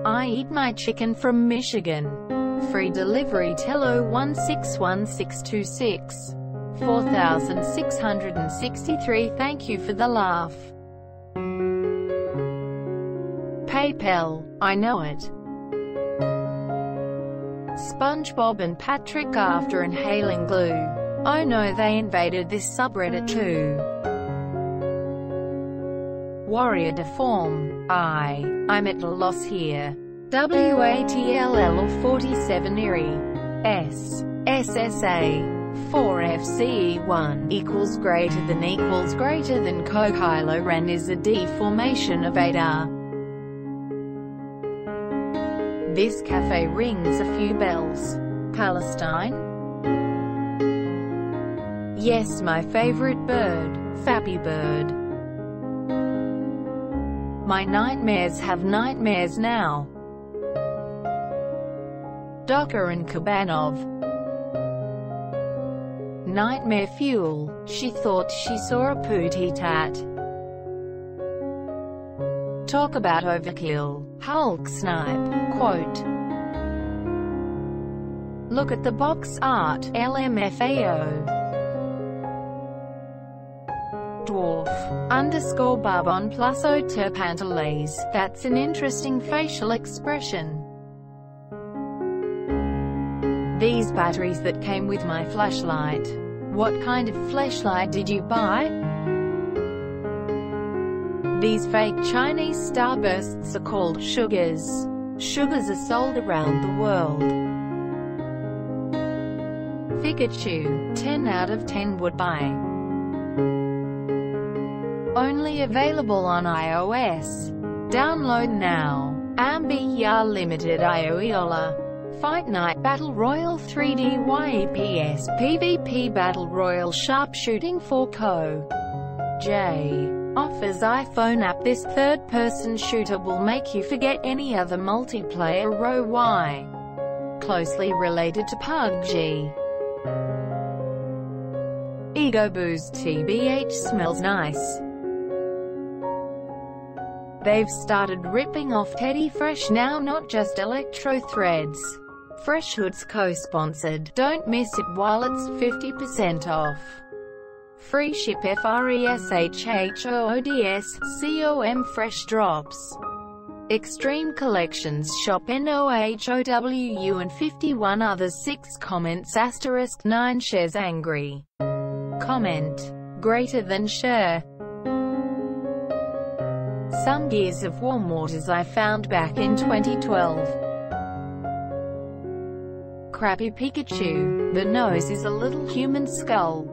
I eat my chicken from Michigan. Free delivery. Tello 161626. 4663. Thank you for the laugh. PayPal. I know it. SpongeBob and Patrick after inhaling glue. Oh no, they invaded this subreddit too. Warrior Deform. I'm at a loss here. WATLL or 47 Erie. SSA. 4FCE1 equals greater than Kylo Ren is a deformation of Ada. This cafe rings a few bells. Palestine? Yes, my favorite bird, Fappy Bird. My nightmares have nightmares now. Docker and Kabanov. Nightmare fuel. She thought she saw a pooty tat. Talk about overkill. Hulk snipe. Quote. Look at the box art. LMFAO. Dwarf. _ Barbon plus Auteur Pantalese. That's an interesting facial expression. These batteries that came with my flashlight. What kind of flashlight did you buy? These fake Chinese starbursts are called sugars. Sugars are sold around the world. Pikachu. 10 out of 10 would buy. Only available on iOS. Download now. Ambiya Limited Ioiola. Fight Night Battle Royale 3D YEPS PvP Battle Royale Sharpshooting 4Co. J. Offers iPhone app. This third-person shooter will make you forget any other multiplayer. Y. Closely related to PUBG. Ego Boost TBH smells nice. They've started ripping off Teddy Fresh now, not just Electro Threads. Fresh Hood's co-sponsored. Don't miss it while it's 50% off. Free ship FRESHHOODSCOM Fresh Drops. Extreme Collections Shop NOHOWU and 51 others. 6 comments * 9 shares angry. Comment. Greater than share. Some Gears of War mortars I found back in 2012. Crappy Pikachu. The nose is a little human skull.